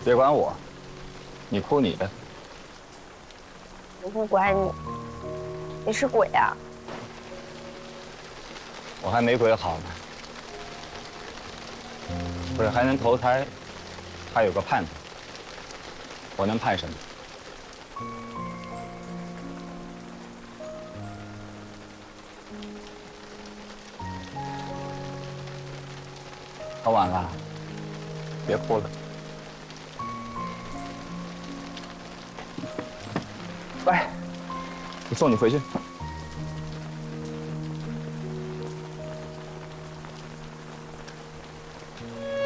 别管我，你哭你的。我不管你，你是鬼啊！我还没鬼好呢，鬼还能投胎，还有个盼头。我能盼什么？喝晚了，别哭了。来，我送你回去。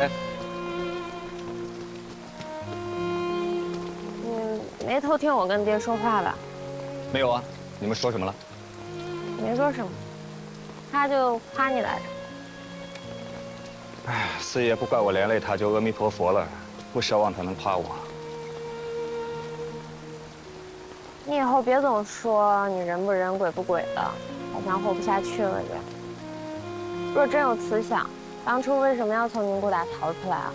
哎，你没偷听我跟爹说话吧？没有啊，你们说什么了？没说什么，他就夸你来着。哎，四爷不怪我连累他，就阿弥陀佛了。不奢望他能夸我。你以后别总说你人不人鬼不鬼的，好像活不下去了一样。若真有此想，当初为什么要从宁古塔逃出来啊？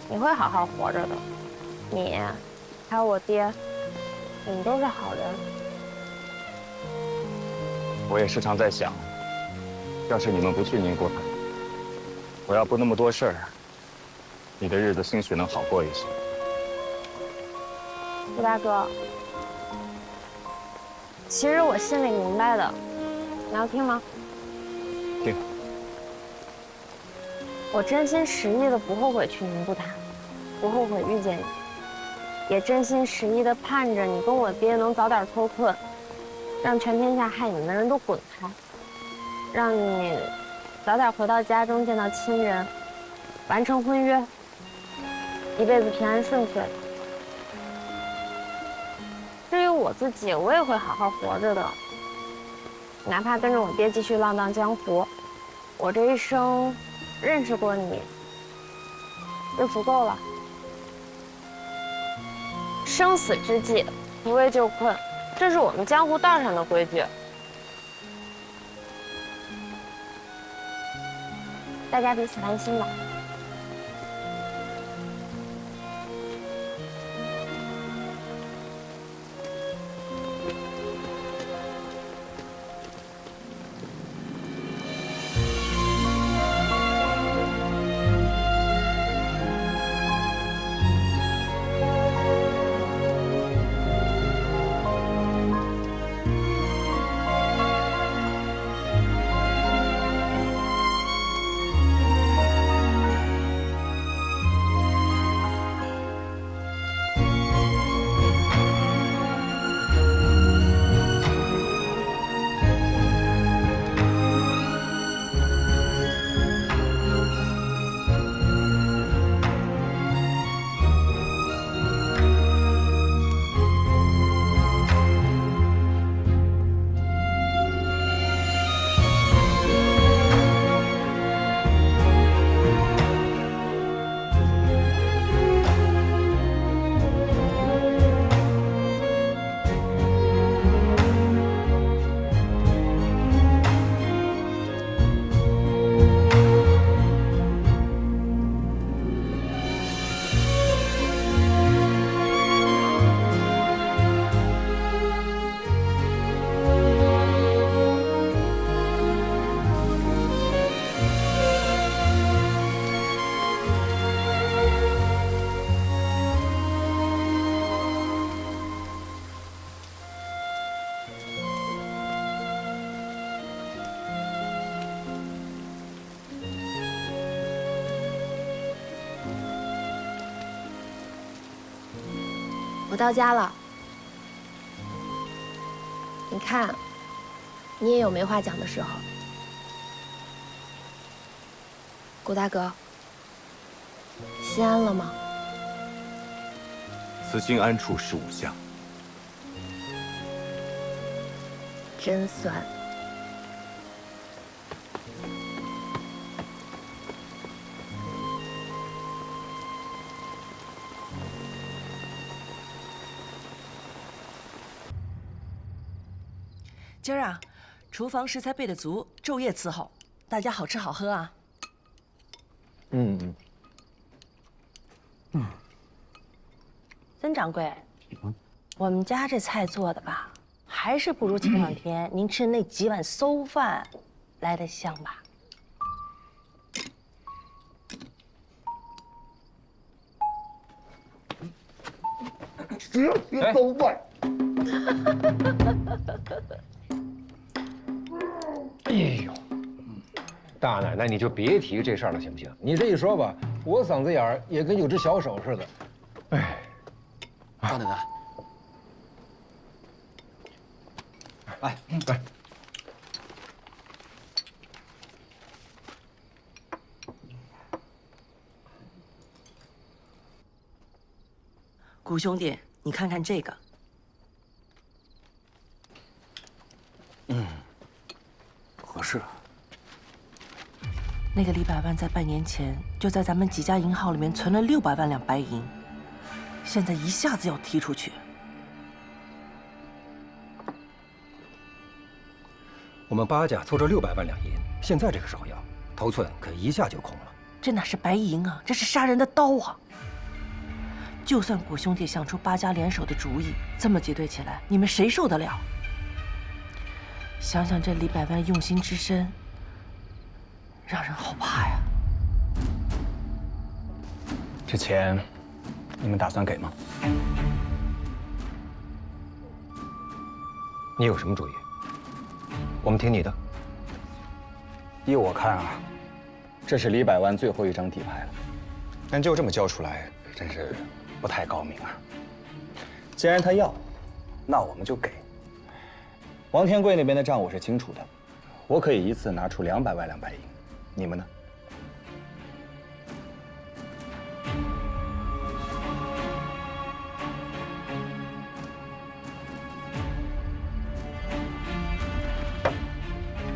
你会好好活着的，你，还有我爹，你们都是好人。我也时常在想，要是你们不去宁古塔，我要不那么多事儿，你的日子兴许能好过一些。顾大哥，其实我心里明白的，你要听吗？听。我真心实意的不后悔去宁古塔，不后悔遇见你，也真心实意的盼着你跟我爹能早点脱困，让全天下害你们的人都滚开，让你早点回到家中见到亲人，完成婚约，一辈子平安顺遂。至于我自己，我也会好好活着的，哪怕跟着我爹继续浪荡江湖，我这一生认识过你就足够了。生死之际，不为救困，这是我们江湖道上的规矩。大家彼此安心吧。我到家了，你看，你也有没话讲的时候。顾大哥，心安了吗？此心安处是吾乡。真酸。今儿啊，厨房食材备的足，昼夜伺候，大家好吃好喝啊。曾掌柜，我们家这菜做的吧，还是不如前两天您吃的那几碗馊饭来得香吧？这馊饭。哎呦，大奶奶，你就别提这事儿了，行不行？你这一说吧，我嗓子眼儿也跟有只小手似的。哎，大奶奶，来，谷兄弟，你看看这个，合适。那个李百万在半年前就在咱们几家银行里面存了600万两白银，现在一下子要提出去。我们八家凑这600万两银，现在这个时候要，头寸可一下就空了。这哪是白银啊，这是杀人的刀啊！就算谷兄弟想出8家联手的主意，这么结对起来，你们谁受得了？想想这李百万用心之深，让人好怕呀。这钱，你们打算给吗？你有什么主意？我们听你的。依我看啊，这是李百万最后一张底牌了，但就这么交出来，真是不太高明啊。既然他要，那我们就给。王天贵那边的账我是清楚的，我可以一次拿出200万两白银，你们呢？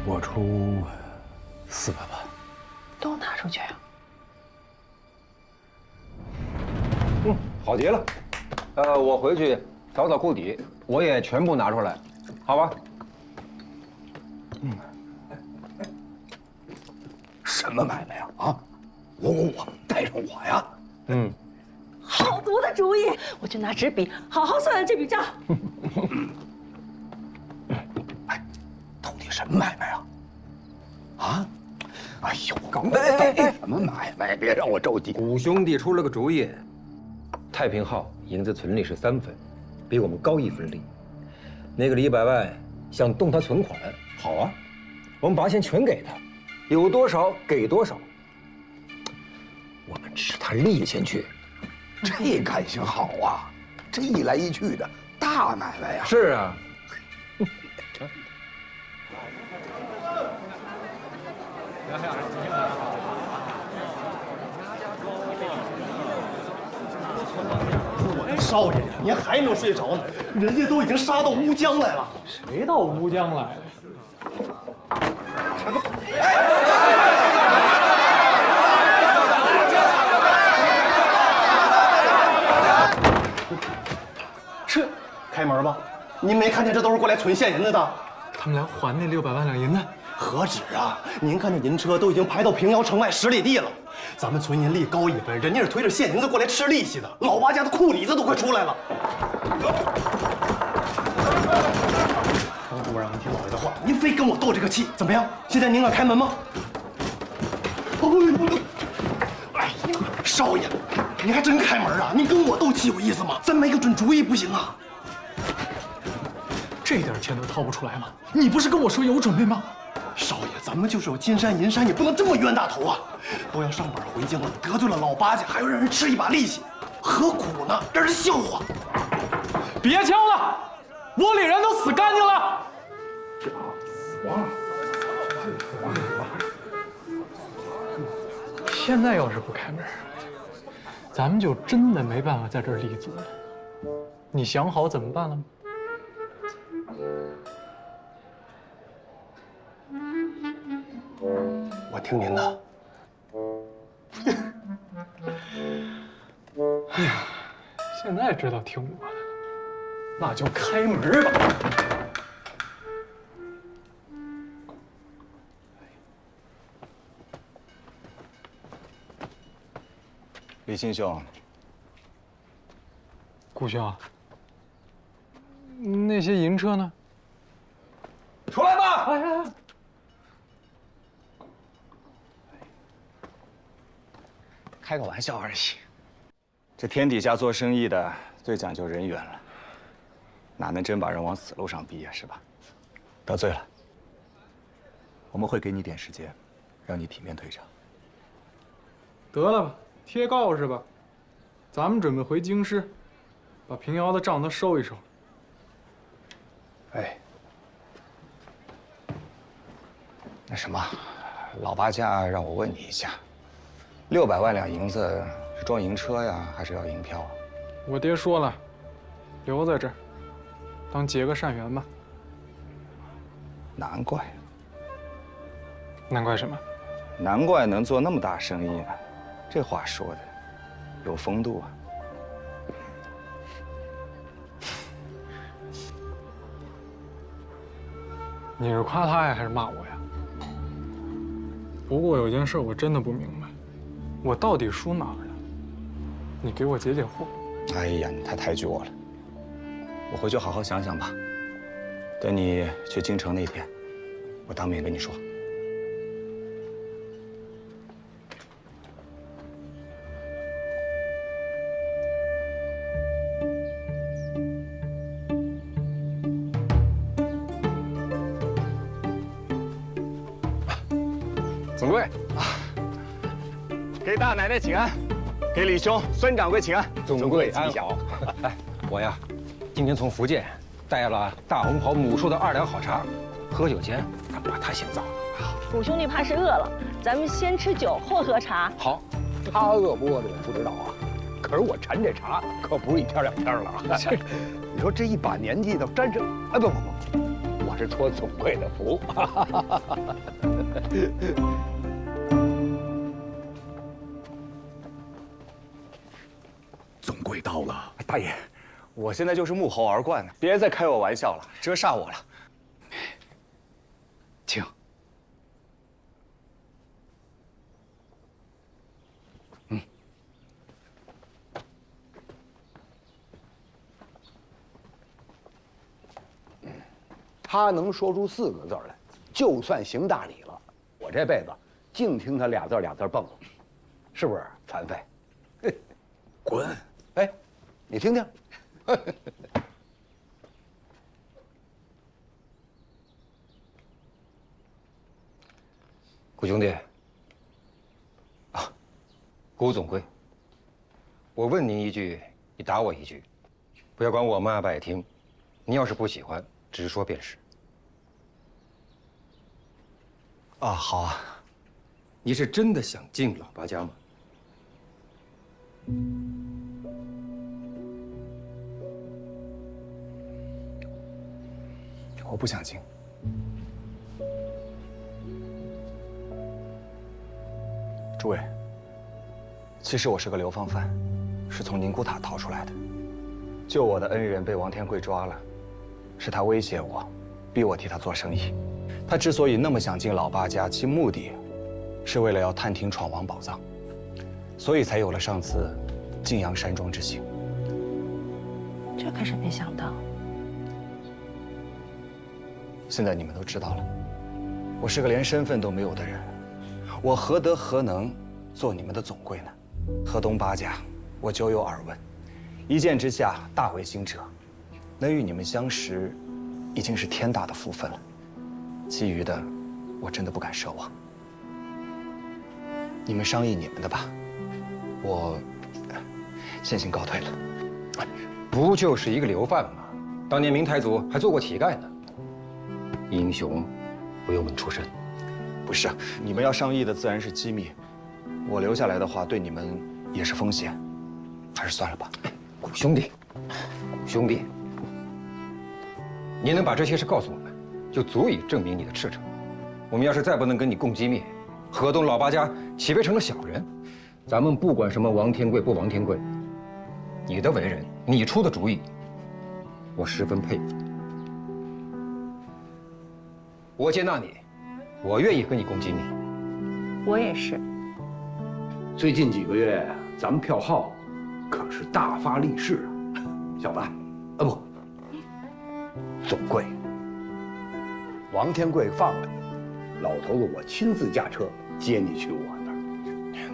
我出400万。都拿出去啊！好极了。我回去扫扫库底，我也全部拿出来，好吧？什么买卖呀？啊，我带上我呀！好毒的主意！我就拿纸笔好好算算这笔账。到底什么买卖啊？啊？哎呦，刚才到底什么买卖？别让我着急。谷兄弟出了个主意，太平号银子存利是3分，比我们高1分利。那个李百万想动他存款，好啊，我们把钱全给他，有多少给多少。我们吃他利先去。这感情好啊！这一来一去的大买卖呀！是啊。少爷，您还没有睡着呢，人家都已经杀到乌江来了。谁到乌江来了？这，开门吧！您没看见这都是过来存现银子的？他们来还那600万两银子？何止啊！您看那银车都已经排到平遥城外10里地了。咱们存银利高1分，人家是推着现银子过来吃利息的。老八家的库里子都快出来了。当初让您听老爷的话，您非跟我斗这个气，怎么样？现在您敢开门吗？哎呀，少爷，您还真开门啊！您跟我斗气有意思吗？咱没个准主意不行啊！这点钱都掏不出来吗？你不是跟我说有准备吗？少爷，咱们就是有金山银山，也不能这么冤大头啊！都要上本回京了，得罪了老八家，还要让人吃一把利息，何苦呢？让人笑话！别敲了，窝里人都死干净了。现在要是不开门，咱们就真的没办法在这儿立足了。你想好怎么办了吗？我听您的。哎呀，现在知道听我的了，那就开门吧。李兴兄，顾兄，那些银车呢？出来吧！哎，开个玩笑而已。这天底下做生意的最讲究人缘了，哪能真把人往死路上逼呀？是吧？得罪了，我们会给你点时间，让你体面退场。得了吧，贴告示吧。咱们准备回京师，把平遥的账都收一收。哎，那什么，老八家让我问你一下，600万两银子是装银车呀，还是要银票啊？我爹说了，留在这儿，当结个善缘吧。难怪，难怪什么？难怪能做那么大生意呢。这话说的有风度啊。你是夸他呀，还是骂我呀？不过有件事我真的不明白，我到底输哪儿了？你给我解解惑。哎呀，你太抬举我了，我回去好好想想吧。等你去京城那天，我当面跟你说。总柜啊，给大奶奶请安，给李兄、孙掌柜请安。总柜安好。哎，我呀，今天从福建带了大红袍母树的2两好茶，喝酒前咱们把它先造了。谷兄弟怕是饿了，咱们先吃酒后喝茶。好，他饿不饿的我不知道啊，可是我馋这茶可不是1天2天了啊。你说这一把年纪都沾上，哎不，我是托总柜的福。总柜到了，大爷，我现在就是沐猴而冠呢，别再开我玩笑了，折煞我了。请。他能说出4个字来，就算行大礼了。我这辈子净听他俩字蹦，是不是残废？滚！哎，你听听。谷兄弟，啊，谷总柜，我问您一句，你答我一句，不要管我们爱不爱听。你要是不喜欢，直说便是。啊，好啊。你是真的想进老八家吗？我不想进。诸位，其实我是个流放犯，是从宁古塔逃出来的。救我的恩人被王天贵抓了，是他威胁我，逼我替他做生意。他之所以那么想进老八家，其目的是为了要探听闯王宝藏，所以才有了上次晋阳山庄之行。这可是没想到。现在你们都知道了，我是个连身份都没有的人，我何德何能做你们的总柜呢？河东八家，我久有耳闻，一见之下大为心折，能与你们相识，已经是天大的福分了。其余的，我真的不敢奢望。你们商议你们的吧，我先行告退了。不就是一个流犯吗？当年明太祖还做过乞丐呢。英雄不用问出身。不是，你们要商议的自然是机密，我留下来的话对你们也是风险，还是算了吧。谷兄弟，谷兄弟，你能把这些事告诉我们，就足以证明你的赤诚。我们要是再不能跟你共机密，河东老八家岂非成了小人？咱们不管什么王天贵不王天贵，你的为人，你出的主意，我十分佩服。我接纳你，我愿意跟你共机密。我也是。最近几个月，咱们票号可是大发利市啊。小子，不，总贵。王天贵放了你，老头子我亲自驾车接你去我那儿。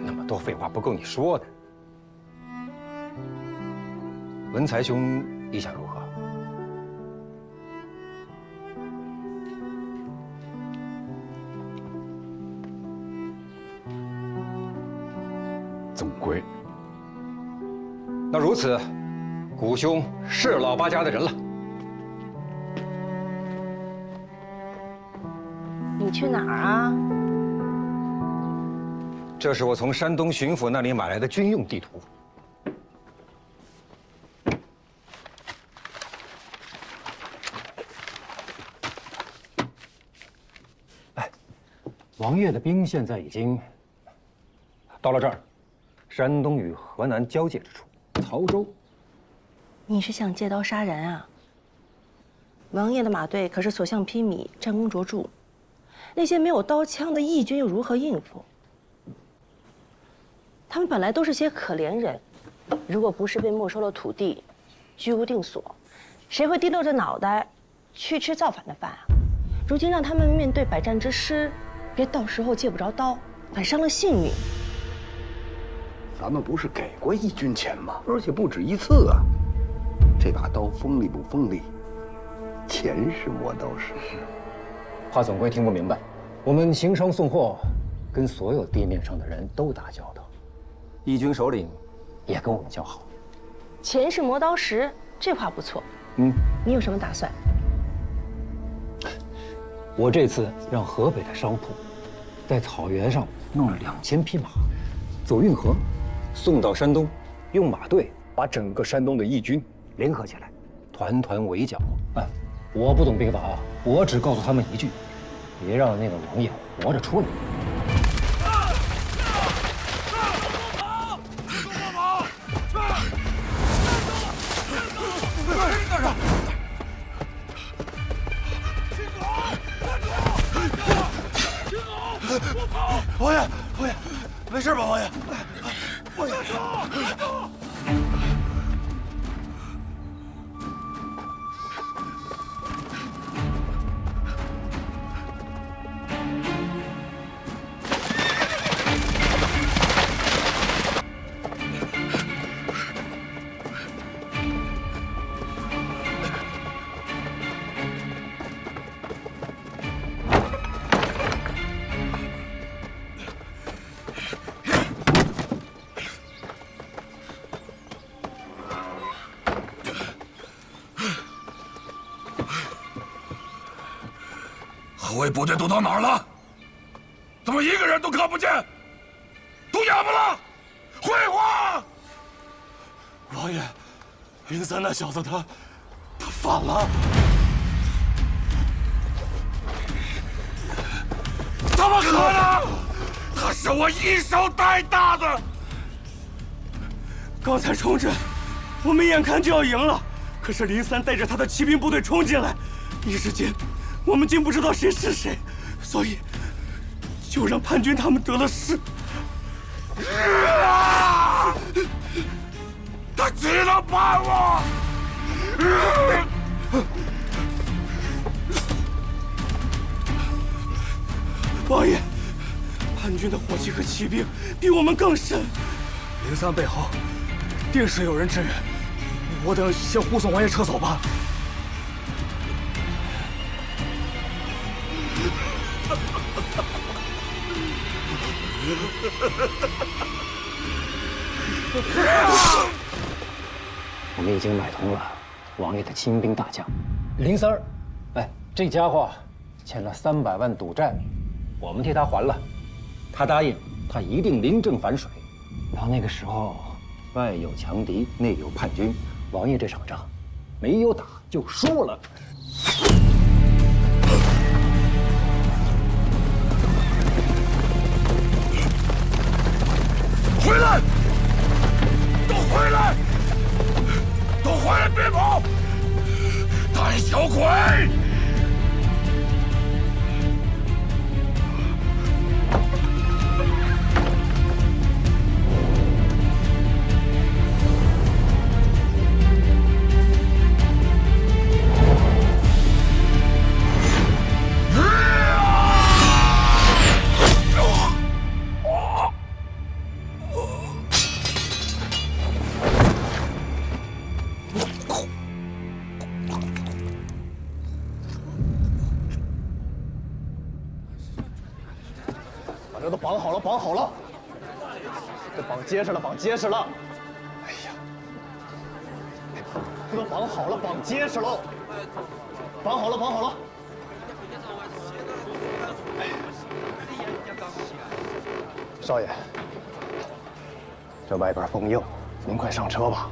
那么多废话不够你说的。文才兄意下如何？总归，那如此，谷兄是老八家的人了。你去哪儿啊？这是我从山东巡抚那里买来的军用地图。哎，王爷的兵现在已经到了这儿，山东与河南交界之处，曹州。你是想借刀杀人啊？王爷的马队可是所向披靡，战功卓著，那些没有刀枪的义军又如何应付？他们本来都是些可怜人，如果不是被没收了土地，居无定所，谁会低落着脑袋去吃造反的饭啊？如今让他们面对百战之师，别到时候借不着刀，反伤了性命。咱们不是给过义军钱吗？而且不止一次啊！这把刀锋利不锋利？钱是磨刀石。怕总归听不明白，我们行商送货，跟所有地面上的人都打交道，义军首领也跟我们交好。钱是磨刀石，这话不错。你有什么打算？我这次让河北的商铺在草原上弄了2000匹马，走运河，送到山东，用马队把整个山东的义军联合起来，团团围剿。哎，我不懂兵法啊，我只告诉他们一句：别让那个王爷活着出来。王爷，王爷，没事吧，王爷？王爷，后卫部队都到哪儿了？怎么一个人都看不见？都哑巴了？回话！王爷，03那小子他反了。怎么可能？他是我一手带大的。刚才冲阵，我们眼看就要赢了，可是03带着他的骑兵部队冲进来，一时间我们竟不知道谁是谁，所以就让叛军他们得了势。他只能叛我！王爷，叛军的火器和骑兵比我们更深，03背后定是有人支援。我等先护送王爷撤走吧。我们已经买通了王爷的亲兵大将03儿，哎，这家伙欠了300万赌债，我们替他还了。他答应，他一定临阵反水。到那个时候，外有强敌，内有叛军，王爷这场仗没有打就输了。回来！都回来！都回来！别跑！胆小鬼！了，绑好了。这绑结实了，绑结实了。哎呀，哥，绑好了，绑结实喽。绑好了，绑好了。少爷，这外边风硬，您快上车吧。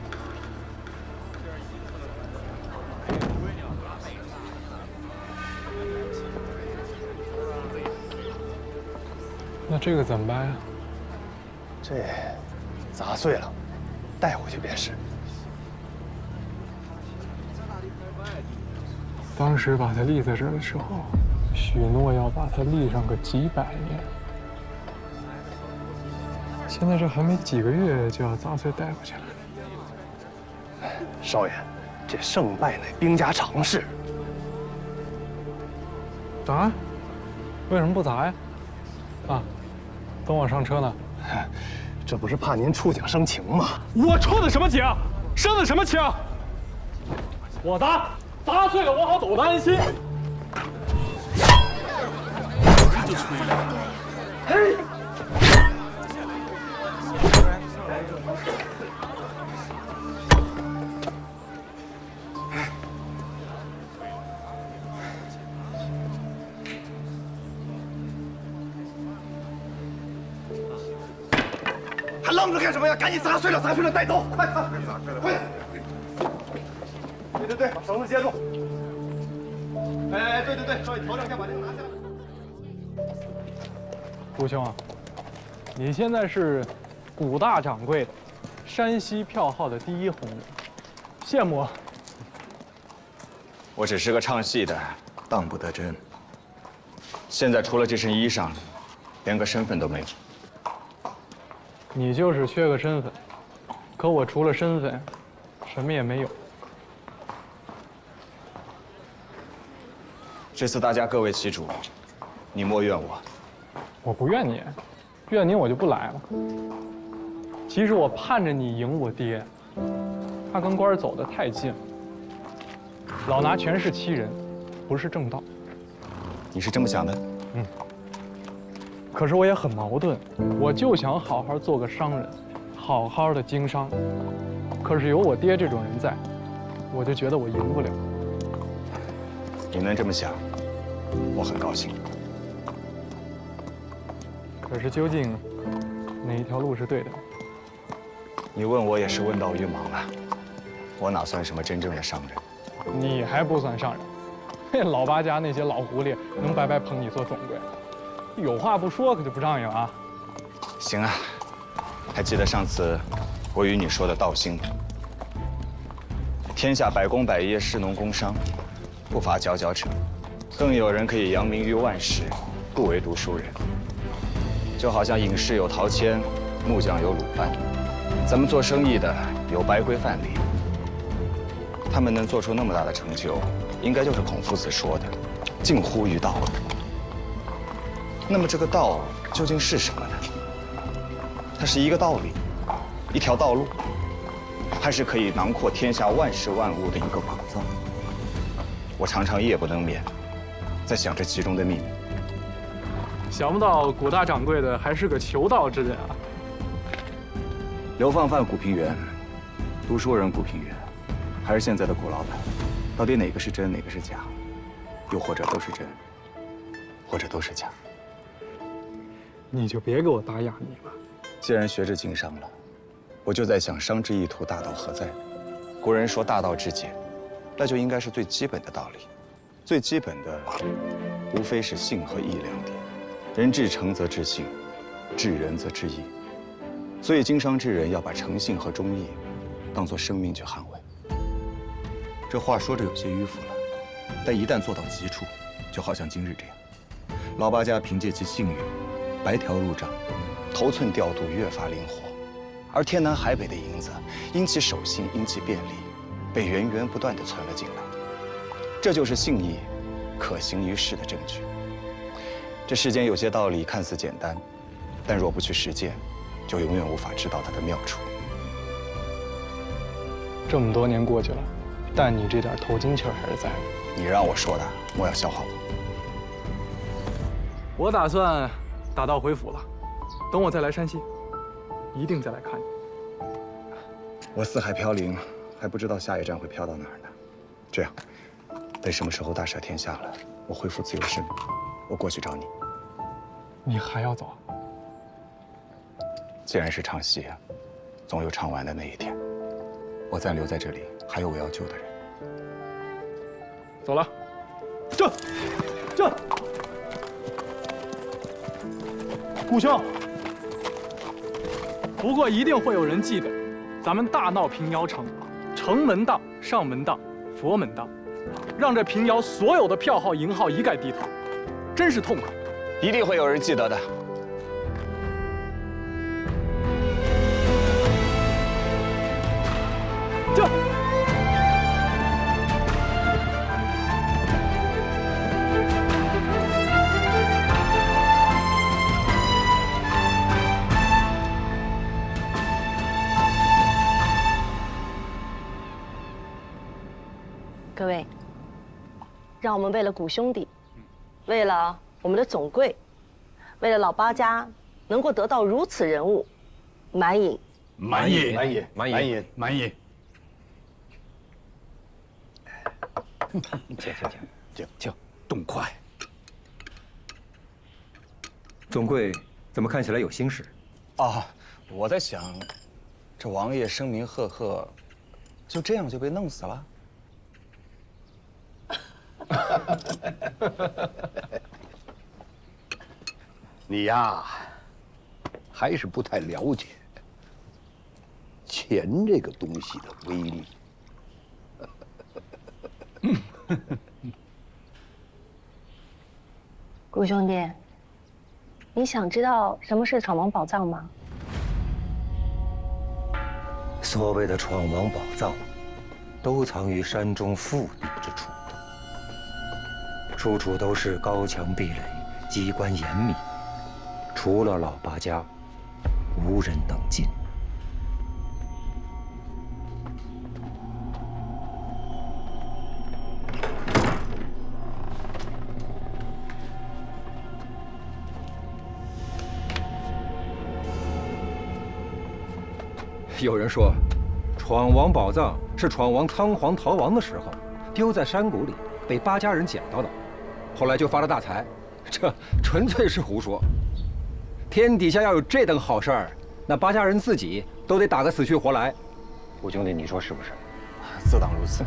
那这个怎么办呀？这砸碎了，带回去便是。当时把它立在这儿的时候，许诺要把它立上个几百年。现在这还没几个月就要砸碎带回去了。少爷，这胜败乃兵家常事。砸？为什么不砸呀？啊，等我上车呢。这不是怕您触景生情吗？我触的什么情？生的什么情？我砸，砸碎了我好走得安心。嘿。还愣着干什么呀？赶紧砸碎了，砸碎了带走！快，快点！对，把绳子接住。哎，对，少爷调整一下，把这个拿下来。吴兄啊，你现在是古大掌柜的山西票号的第一红人，羡慕啊！我只是个唱戏的，当不得真。现在除了这身衣裳，连个身份都没有。你就是缺个身份，可我除了身份，什么也没有。这次大家各为其主，你莫怨我。我不怨你，怨你我就不来了。其实我盼着你赢我爹，他跟官儿走得太近了，老拿权势欺人，不是正道。你是这么想的？嗯。可是我也很矛盾，我就想好好做个商人，好好的经商。可是有我爹这种人在，我就觉得我赢不了。你能这么想，我很高兴。可是究竟哪一条路是对的？你问我也是问到于盲了。我哪算什么真正的商人？你还不算商人，嘿，老八家那些老狐狸能白白捧你做总柜？有话不说可就不仗义了啊！行啊，还记得上次我与你说的道兴吗？天下百工百业，士农工商，不乏佼佼者，更有人可以扬名于万世，不为读书人。就好像影视有陶谦，木匠有鲁班，咱们做生意的有白圭范蠡。他们能做出那么大的成就，应该就是孔夫子说的“近乎于道”。那么这个道究竟是什么呢？它是一个道理，一条道路，还是可以囊括天下万事万物的一个宝藏？我常常夜不能眠，在想这其中的秘密。想不到古大掌柜的还是个求道之人啊！流放犯古平原，读书人古平原，还是现在的古老板，到底哪个是真，哪个是假？又或者都是真，或者都是假？你就别给我打哑谜了。既然学着经商了，我就在想，商之意图，大道何在？古人说大道至简，那就应该是最基本的道理。最基本的，无非是信和义两点。人至诚则至信，至仁则至义。所以经商之人要把诚信和忠义当作生命去捍卫。这话说着有些迂腐了，但一旦做到极处，就好像今日这样，老八家凭借其信誉，白条入账，头寸调度越发灵活，而天南海北的银子因其守信，因其便利，被源源不断地存了进来。这就是信义可行于世的证据。这世间有些道理看似简单，但若不去实践，就永远无法知道它的妙处。这么多年过去了，但你这点头巾气儿还是在的。你让我说的，莫要消耗我。我打算打道回府了。等我再来山西，一定再来看你。我四海飘零，还不知道下一站会飘到哪儿呢。这样，等什么时候大赦天下了，我恢复自由身，我过去找你。你还要走啊？既然是唱戏啊，总有唱完的那一天。我暂留在这里，还有我要救的人。走了。这。顾兄，不过一定会有人记得，咱们大闹平遥城，城门当、上门当、佛门当，让这平遥所有的票号、银号一概低头，真是痛快。一定会有人记得的。这。各位，让我们为了古兄弟，为了我们的总柜，为了老八家能够得到如此人物，满饮。满意，满意，满意，满意，满意。请，动筷。总柜怎么看起来有心事？啊，我在想，这王爷声名赫赫，就这样就被弄死了？你呀，还是不太了解钱这个东西的威力。顾兄弟，你想知道什么是闯王宝藏吗？所谓的闯王宝藏，都藏于山中腹地之处，处处都是高墙壁垒，机关严密，除了老八家，无人能进。有人说，闯王宝藏是闯王仓皇逃亡的时候，丢在山谷里，被八家人捡到的，后来就发了大财。这纯粹是胡说。天底下要有这等好事儿，那八家人自己都得打个死去活来。顾兄弟，你说是不是？自当如此。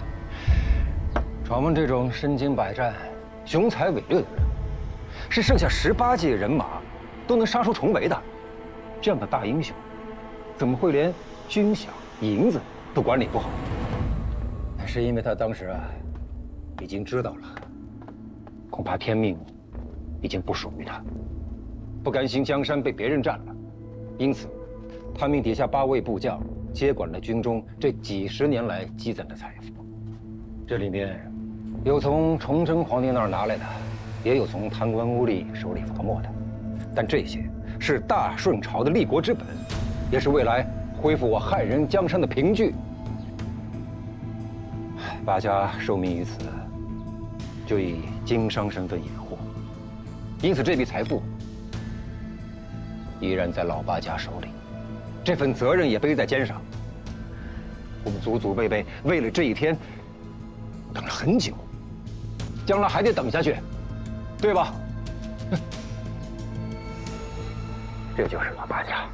闯王这种身经百战、雄才伟略的人，是剩下18骑人马都能杀出重围的，这样的大英雄，怎么会连军饷、银子都管理不好？那是因为他当时啊，已经知道了，恐怕天命已经不属于他，不甘心江山被别人占了，因此，他命底下8位部将接管了军中这几10年来积攒的财富。这里面有从崇祯皇帝那儿拿来的，也有从贪官污吏手里罚没的，但这些是大顺朝的立国之本，也是未来恢复我汉人江山的凭据。八家受命于此，就以经商身份掩护，因此这笔财富依然在老八家手里，这份责任也背在肩上。我们祖祖辈辈为了这一天等了很久，将来还得等下去，对吧？这就是老八家。